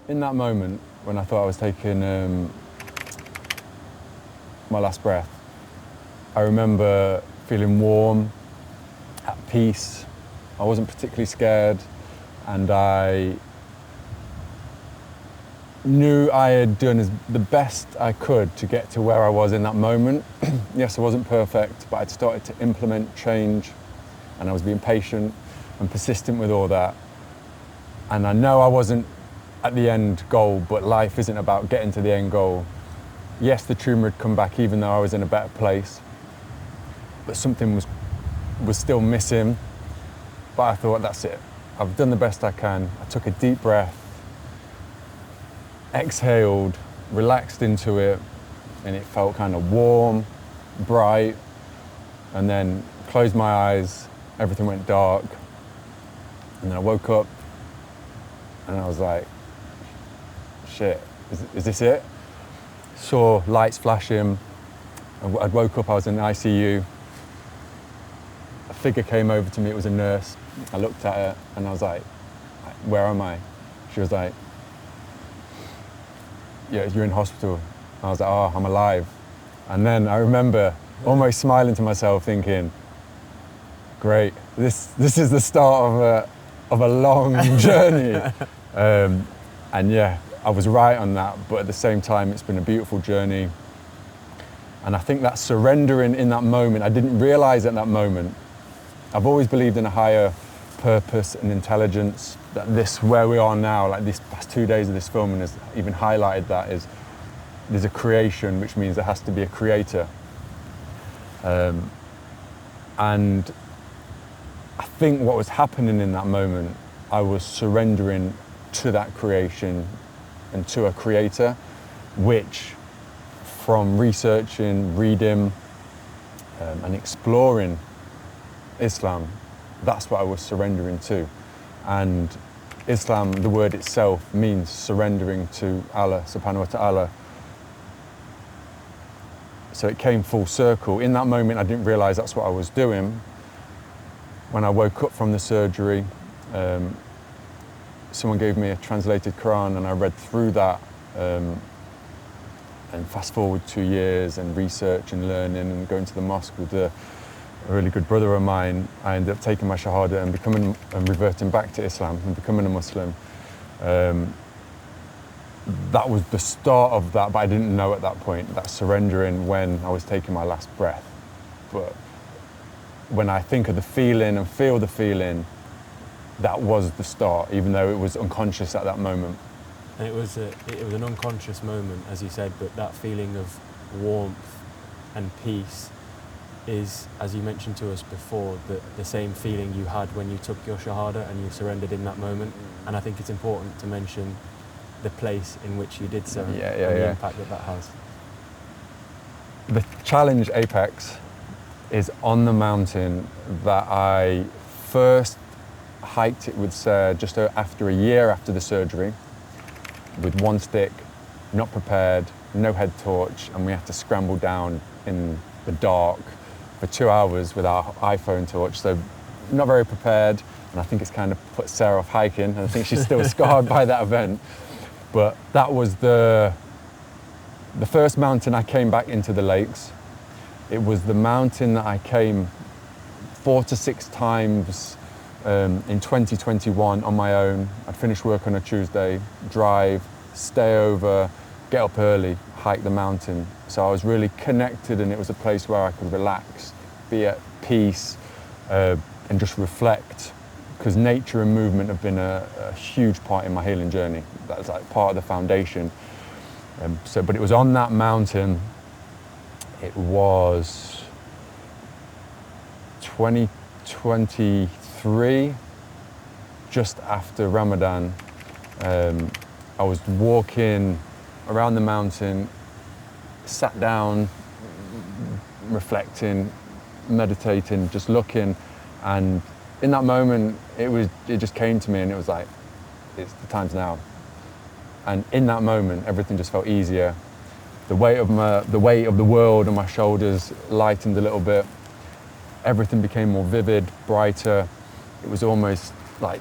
in that moment when I thought I was taking my last breath, I remember feeling warm, at peace. I wasn't particularly scared, and I knew I had done the best I could to get to where I was in that moment. Yes, I wasn't perfect, but I'd started to implement change, and I was being patient and persistent with all that. And I know I wasn't at the end goal, but life isn't about getting to the end goal. Yes, the tumour had come back even though I was in a better place, but something was still missing. But I thought, that's it. I've done the best I can. I took a deep breath, exhaled, relaxed into it, and it felt kind of warm, bright, and then closed my eyes, everything went dark, and then I woke up and I was like, shit, is this it? Saw lights flashing. I'd woke up, I was in the ICU. A figure came over to me, it was a nurse. I looked at her and I was like, where am I? She was like, yeah, you're in hospital. I was like, oh, I'm alive. And then I remember almost smiling to myself thinking, great, this is the start of a long journey. And yeah, I was right on that, but at the same time, it's been a beautiful journey. And I think that surrendering in that moment, I didn't realize at that moment. I've always believed in a higher purpose and intelligence, that this, where we are now, like these past 2 days of this filming has even highlighted that, is there's a creation, which means there has to be a creator. And I think what was happening in that moment, I was surrendering to that creation and to a creator, which from researching, reading, and exploring Islam, that's what I was surrendering to. And Islam, the word itself, means surrendering to Allah subhanahu wa ta'ala. So it came full circle. In that moment, I didn't realize that's what I was doing. When I woke up from the surgery, someone gave me a translated Quran and I read through that. And fast forward 2 years and research and learning and going to the mosque with a really good brother of mine, I ended up taking my Shahada and reverting back to Islam and becoming a Muslim. That was the start of that, but I didn't know at that point, that surrendering when I was taking my last breath. But when I think of the feeling and feel the feeling, that was the start, even though it was unconscious at that moment. And it was an unconscious moment, as you said, but that feeling of warmth and peace is, as you mentioned to us before, the same feeling you had when you took your Shahada and you surrendered in that moment. And I think it's important to mention the place in which you did so and the impact that has. The challenge apex is on the mountain that I first hiked it with Sarah just after a year after the surgery, with one stick, not prepared, no head torch, and we had to scramble down in the dark for 2 hours with our iPhone torch, so not very prepared, and I think it's kind of put Sarah off hiking, and I think she's still scarred by that event. But that was the first mountain I came back into the lakes. It was the mountain that I came 4 to 6 times in 2021 on my own. I'd finish work on a Tuesday, drive, stay over, get up early, hike the mountain. So I was really connected, and it was a place where I could relax, be at peace, and just reflect. Because nature and movement have been a huge part in my healing journey. That's like part of the foundation. But it was on that mountain. It was 2023, just after Ramadan. I was walking around the mountain, sat down, reflecting, meditating, just looking, and in that moment, it just came to me, and it was like, it's the time's now. And in that moment, everything just felt easier. The weight of the world on my shoulders lightened a little bit. Everything became more vivid, brighter. It was almost like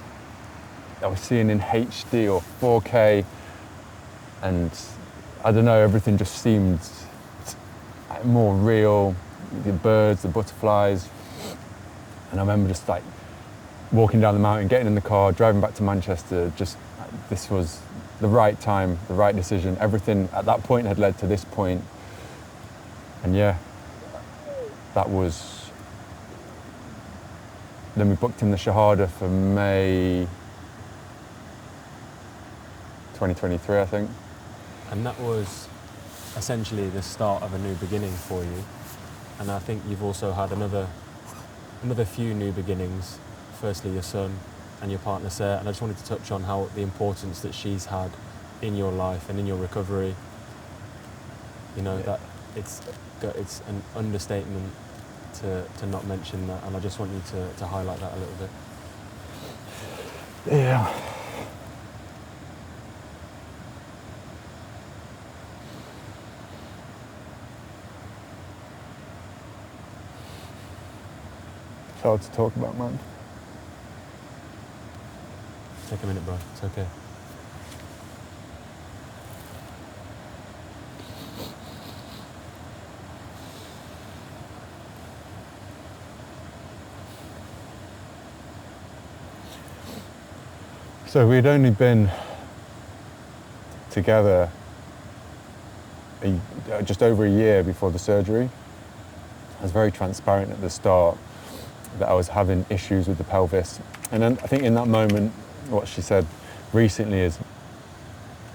I was seeing in HD or 4K. And I don't know, everything just seemed more real. The birds, the butterflies. And I remember just like walking down the mountain, getting in the car, driving back to Manchester. Just this was the right time, the right decision. Everything at that point had led to this point. And yeah, that was. Then we booked in the Shahada for May 2023, I think. And that was essentially the start of a new beginning for you. And I think you've also had another few new beginnings. Firstly, your son and your partner, Sarah. And I just wanted to touch on how the importance that she's had in your life and in your recovery. You know, that it's an understatement to not mention that. And I just want you to highlight that a little bit. Yeah. It's hard to talk about, man. Take a minute, bro. It's okay. So we'd only been together just over a year before the surgery. I was very transparent at the start that I was having issues with the pelvis. And then I think in that moment, what she said recently is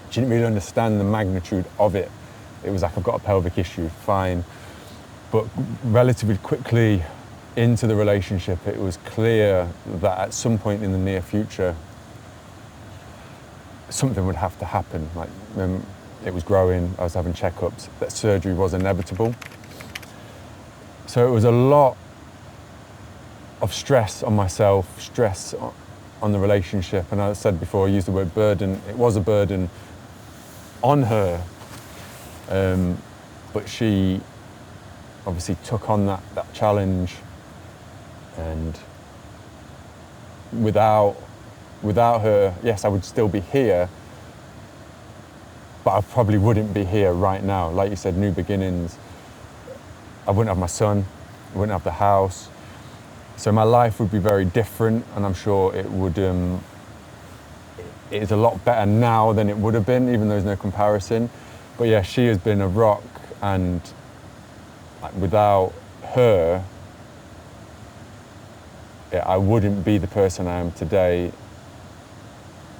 she didn't really understand the magnitude of it. It was like, I've got a pelvic issue, fine. But relatively quickly into the relationship, it was clear that at some point in the near future, something would have to happen. Like, it was growing, I was having checkups, that surgery was inevitable. So it was a lot of stress on myself, stress on the relationship. And as I said before, I used the word burden. It was a burden on her, but she obviously took on that challenge. And without her, yes, I would still be here, but I probably wouldn't be here right now. Like you said, new beginnings. I wouldn't have my son, I wouldn't have the house. So my life would be very different, and I'm sure it would. It is a lot better now than it would have been, even though there's no comparison. But yeah, she has been a rock, and without her, I wouldn't be the person I am today.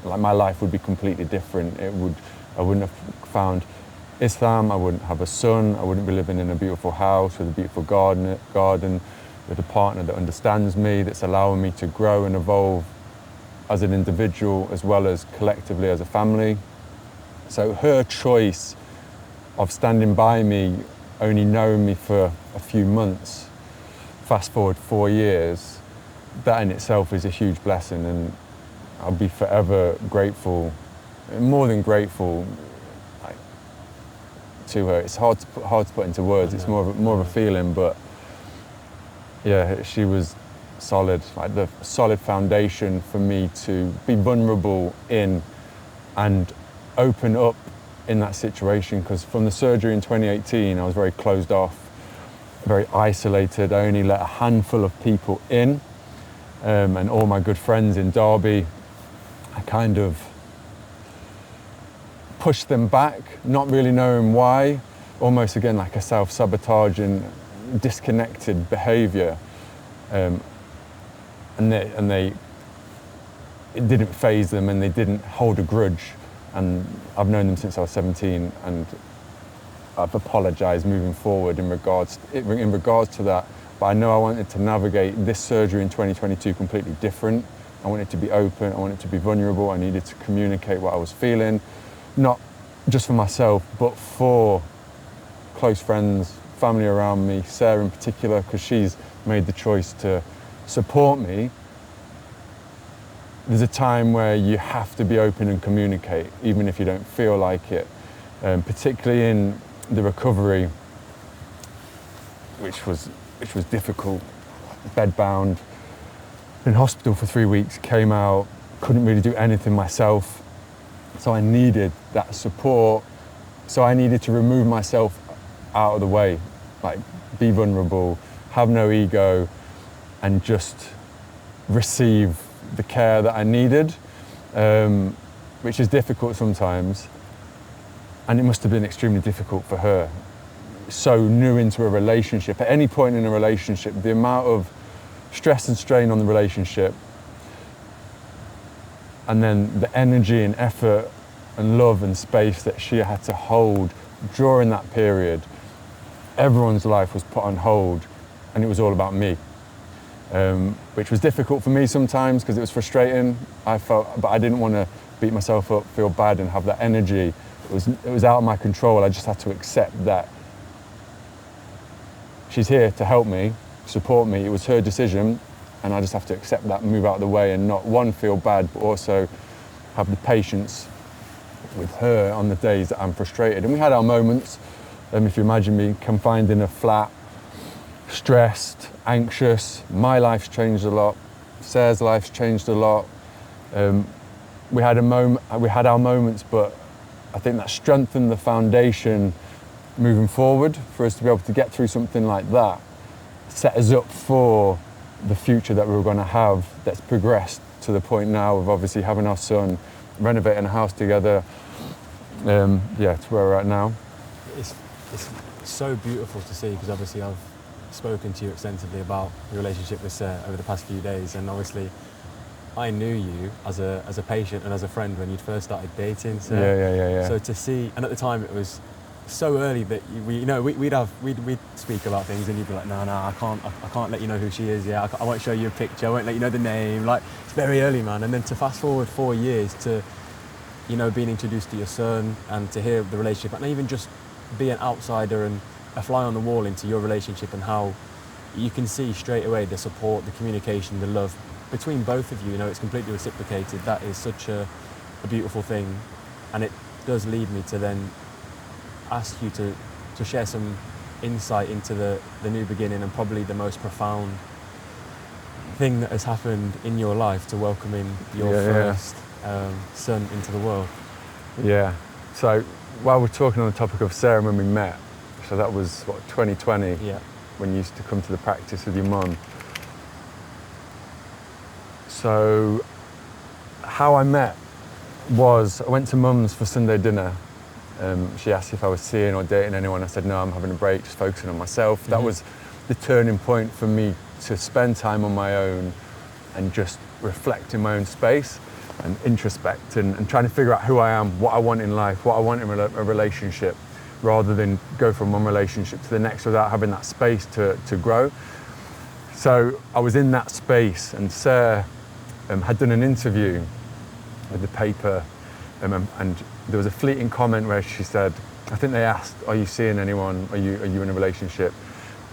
Like, my life would be completely different. I wouldn't have found Islam, I wouldn't have a son, I wouldn't be living in a beautiful house with a beautiful garden with a partner that understands me, that's allowing me to grow and evolve as an individual as well as collectively as a family. So her choice of standing by me, only knowing me for a few months, fast forward 4 years, that in itself is a huge blessing, and I'll be forever grateful, more than grateful, to her. It's hard to put into words. It's more of a feeling, but yeah, she was solid, like the solid foundation for me to be vulnerable in and open up in that situation. Because from the surgery in 2018, I was very closed off, very isolated. I only let a handful of people in, and all my good friends in Derby, I kind of pushed them back, not really knowing why, almost again like a self-sabotaging, disconnected behaviour, and it didn't faze them, and they didn't hold a grudge. And I've known them since I was 17, and I've apologised moving forward in regards to that. But I know I wanted to navigate this surgery in 2022 completely different. I wanted to be open, I wanted to be vulnerable, I needed to communicate what I was feeling, not just for myself, but for close friends, family around me, Sarah in particular, because she's made the choice to support me. There's a time where you have to be open and communicate, even if you don't feel like it, particularly in the recovery, which was difficult, bedbound, in hospital for 3 weeks, came out, couldn't really do anything myself. So I needed that support. So I needed to remove myself out of the way, like be vulnerable, have no ego, and just receive the care that I needed, which is difficult sometimes. And it must have been extremely difficult for her. So new into a relationship, at any point in a relationship, the amount of stress and strain on the relationship, and then the energy and effort and love and space that she had to hold during that period. Everyone's life was put on hold, and it was all about me, which was difficult for me sometimes because it was frustrating. But I didn't want to beat myself up, feel bad, and have that energy. It was out of my control. I just had to accept that she's here to help me, support me. It was her decision, and I just have to accept that, move out of the way, and not one, feel bad, but also have the patience with her on the days that I'm frustrated. And we had our moments. If you imagine me confined in a flat, stressed, anxious, my life's changed a lot. Sarah's life's changed a lot. We had our moments, but I think that strengthened the foundation moving forward for us to be able to get through something like that, set us up for the future that we were going to have, that's progressed to the point now of obviously having our son, renovating a house together, to where we're at now. It's so beautiful to see, because obviously I've spoken to you extensively about your relationship with Sarah over the past few days, and obviously I knew you as a patient and as a friend when you'd first started dating. So, yeah. So to see, and at the time it was so early that we'd speak about things, and you'd be like, no, I can't let you know who she is. Yeah, I won't show you a picture. I won't let you know the name. Like, it's very early, man. And then to fast forward 4 years to, being introduced to your son, and to hear the relationship, and even just be an outsider and a fly on the wall into your relationship, and how you can see straight away the support, the communication, the love between both of you. It's completely reciprocated. That is such a beautiful thing, and it does lead me to then ask you to share some insight into the new beginning, and probably the most profound thing that has happened in your life, to welcoming your first son into the world. Yeah. So while we're talking on the topic of Sarah, when we met, so that was 2020, when you used to come to the practice with your mum. So how I met was, I went to mum's for Sunday dinner. She asked if I was seeing or dating anyone. I said, no, I'm having a break, just focusing on myself. Mm-hmm. That was the turning point for me to spend time on my own and just reflect in my own space and introspect and trying to figure out who I am, what I want in life, what I want in a relationship, rather than go from one relationship to the next without having that space to grow. So I was in that space, and Sarah had done an interview with the paper, and there was a fleeting comment where she said, I think they asked, are you seeing anyone? Are you in a relationship?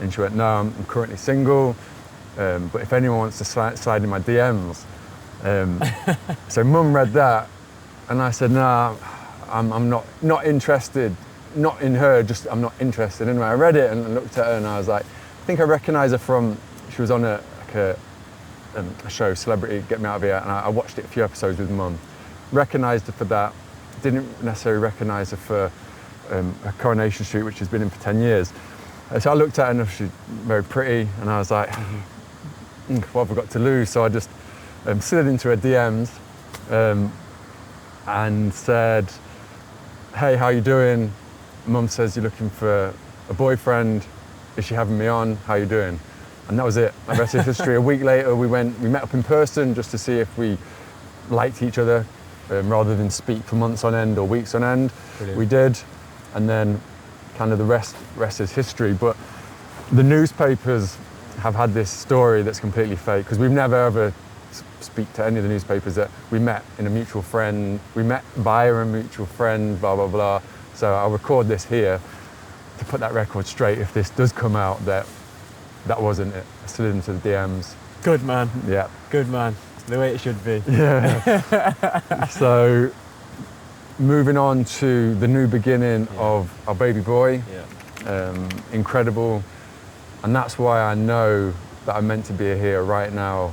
And she went, no, I'm currently single, but if anyone wants to slide in my DMs. So mum read that, and I said, no, I'm not interested, not in her, just I'm not interested. Anyway, I read it and looked at her, and I was like, I think I recognise her from, she was on a show, Celebrity Get Me Out of Here, and I watched it a few episodes with mum. Recognised her for that, didn't necessarily recognise her for a Coronation Street, which has been in for 10 years. So I looked at her, and she's very pretty, and I was like, what have I got to lose? So I just slid into her DMs and said, hey, how you doing? Mum says you're looking for a boyfriend. Is she having me on? How you doing? And that was it. The rest is history. A week later, we met up in person just to see if we liked each other, rather than speak for months on end or weeks on end. Brilliant. We did, and then kind of the rest is history. But the newspapers have had this story that's completely fake, because we've never ever speak to any of the newspapers that we met in a mutual friend, we met via a mutual friend, blah, blah, blah. So I'll record this here to put that record straight if this does come out that wasn't it. I slid into the DMs. Good man. Yeah. Good man. The way it should be. Yeah. So moving on to the new beginning of our baby boy. Yeah. Incredible. And that's why I know that I'm meant to be here right now,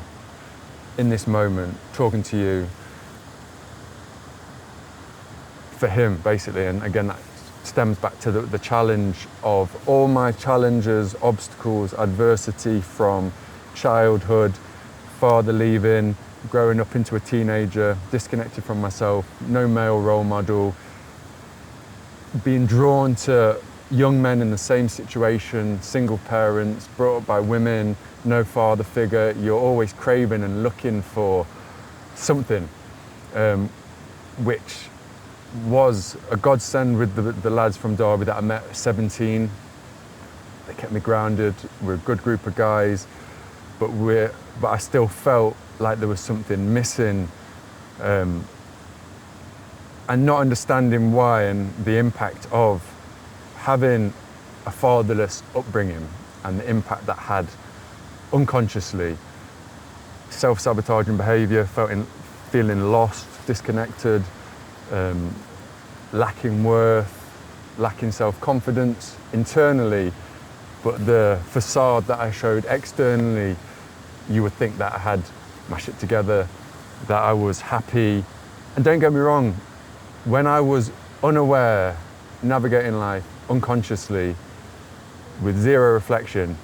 in this moment, talking to you. for him, basically. And again, that stems back to the challenge of all my challenges, obstacles, adversity from childhood, father leaving, growing up into a teenager, disconnected from myself, no male role model, being drawn to young men in the same situation, single parents, brought up by women, no father figure. You're always craving and looking for something, which was a godsend with the lads from Derby that I met at 17. They kept me grounded. We're a good group of guys, but I still felt like there was something missing, and not understanding why, and the impact of having a fatherless upbringing and the impact that had unconsciously. Self-sabotaging behaviour, feeling lost, disconnected, lacking worth, lacking self-confidence internally, but the facade that I showed externally, you would think that I had my shit together, that I was happy. And don't get me wrong, when I was unaware, navigating life unconsciously with zero reflection,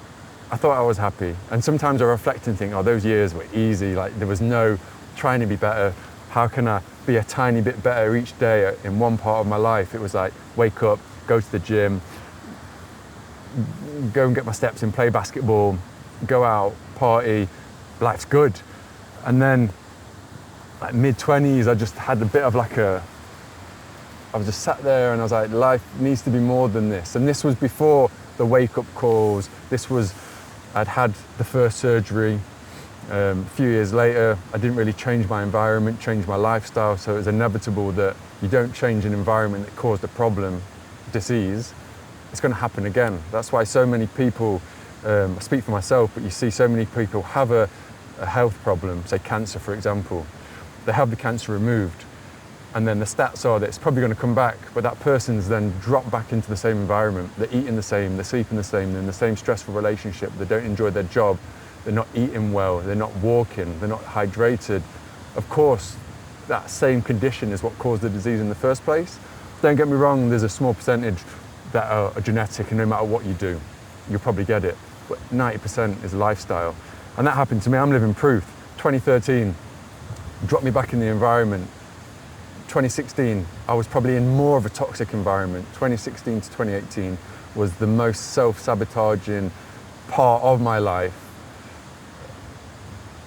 I thought I was happy. And sometimes I reflect and think, oh, those years were easy, like there was no trying to be better. How can I be a tiny bit better each day in one part of my life? It was like, wake up, go to the gym, go and get my steps in, play basketball, go out, party, life's good. And then like mid-20s, I just had a bit of I was just sat there and I was like, life needs to be more than this. And this was before the wake-up calls. I'd had the first surgery. A few years later, I didn't really change my environment, change my lifestyle, so it was inevitable that you don't change an environment that caused a problem, disease, it's going to happen again. That's why so many people, I speak for myself, but you see so many people have a health problem, say cancer for example. They have the cancer removed, and then the stats are that it's probably going to come back, but that person's then dropped back into the same environment. They're eating the same, they're sleeping the same, they're in the same stressful relationship, they don't enjoy their job, they're not eating well, they're not walking, they're not hydrated. Of course, that same condition is what caused the disease in the first place. Don't get me wrong, there's a small percentage that are genetic, and no matter what you do, you'll probably get it. But 90% is lifestyle. And that happened to me. I'm living proof. 2013, dropped me back in the environment. 2016, I was probably in more of a toxic environment. 2016 to 2018 was the most self-sabotaging part of my life.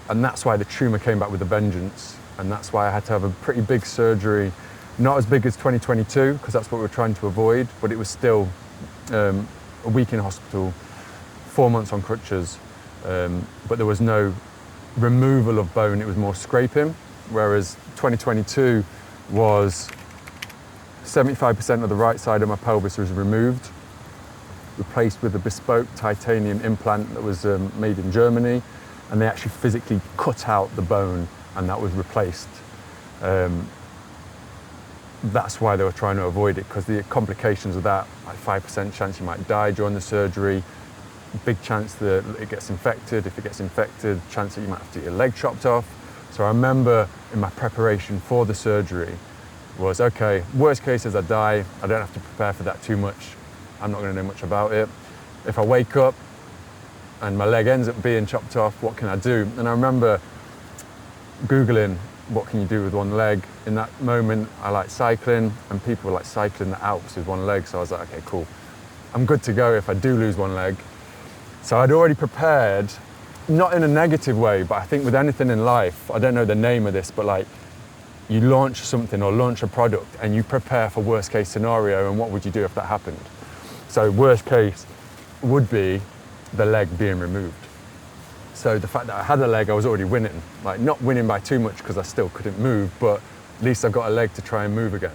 And that's why the tumour came back with a vengeance. And that's why I had to have a pretty big surgery. Not as big as 2022, because that's what we're trying to avoid, but it was still a week in hospital, 4 months on crutches, but there was no removal of bone, it was more scraping, whereas 2022 was 75% of the right side of my pelvis was removed, replaced with a bespoke titanium implant that was made in Germany, and they actually physically cut out the bone and that was replaced. That's why they were trying to avoid it, because the complications of that, like 5% chance you might die during the surgery, big chance that it gets infected. If it gets infected, chance that you might have to get your leg chopped off. So I remember in my preparation for the surgery was, okay, worst case is I die, I don't have to prepare for that too much, I'm not going to know much about it. If I wake up and my leg ends up being chopped off, what can I do? And I remember Googling, what can you do with one leg? In that moment, I like cycling, and people were like cycling the Alps with one leg, so I was like, okay, cool. I'm good to go if I do lose one leg. So I'd already prepared, not in a negative way, but I think with anything in life, I don't know the name of this, but like you launch something or launch a product and you prepare for worst case scenario, and what would you do if that happened? So worst case would be the leg being removed. So the fact that I had a leg, I was already winning. Like not winning by too much because I still couldn't move, but at least I've got a leg to try and move again.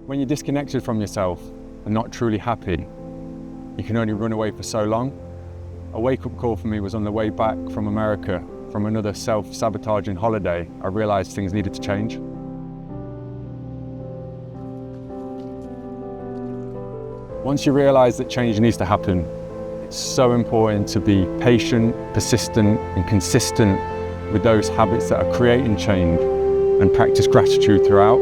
When you're disconnected from yourself and not truly happy, you can only run away for so long. A wake-up call for me was on the way back from America, from another self-sabotaging holiday. I realized things needed to change. Once you realise that change needs to happen, it's so important to be patient, persistent and consistent with those habits that are creating change and practice gratitude throughout.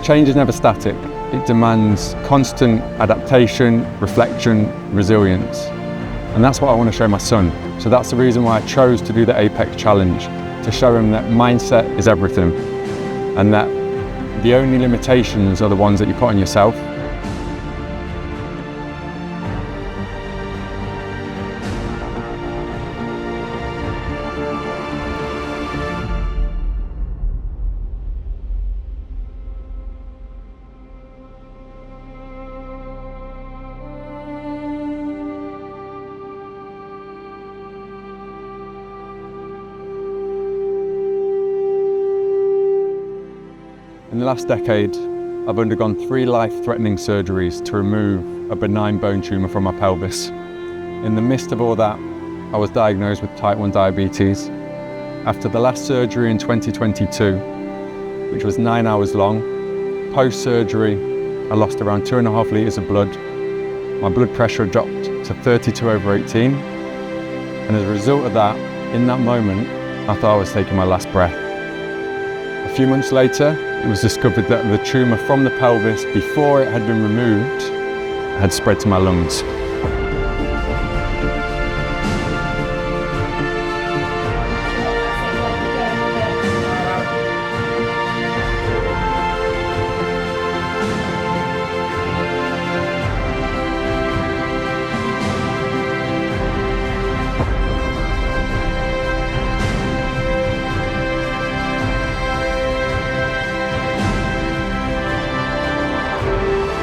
Change is never static. It demands constant adaptation, reflection, resilience. And that's what I want to show my son. So that's the reason why I chose to do the Apex Challenge, to show him that mindset is everything and that the only limitations are the ones that you put on yourself. In the last decade, I've undergone 3 life-threatening surgeries to remove a benign bone tumour from my pelvis. In the midst of all that, I was diagnosed with type 1 diabetes. After the last surgery in 2022, which was 9 hours long, post-surgery, I lost around 2.5 litres of blood. My blood pressure dropped to 32/18. And as a result of that, in that moment, I thought I was taking my last breath. A few months later, it was discovered that the tumour from the pelvis, before it had been removed, had spread to my lungs.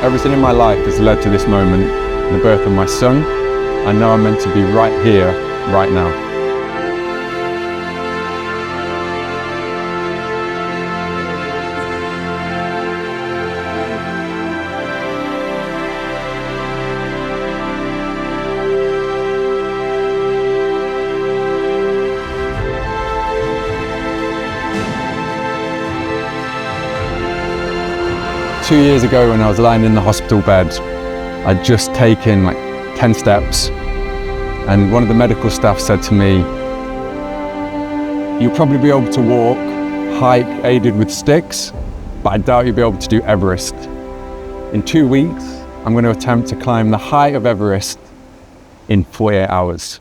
Everything in my life has led to this moment, the birth of my son. I know I'm meant to be right here, right now. Two years ago, when I was lying in the hospital bed, I'd just taken like 10 steps, and one of the medical staff said to me, "You'll probably be able to walk, hike aided with sticks, but I doubt you'll be able to do Everest. In 2 weeks, I'm going to attempt to climb the height of Everest in 48 hours."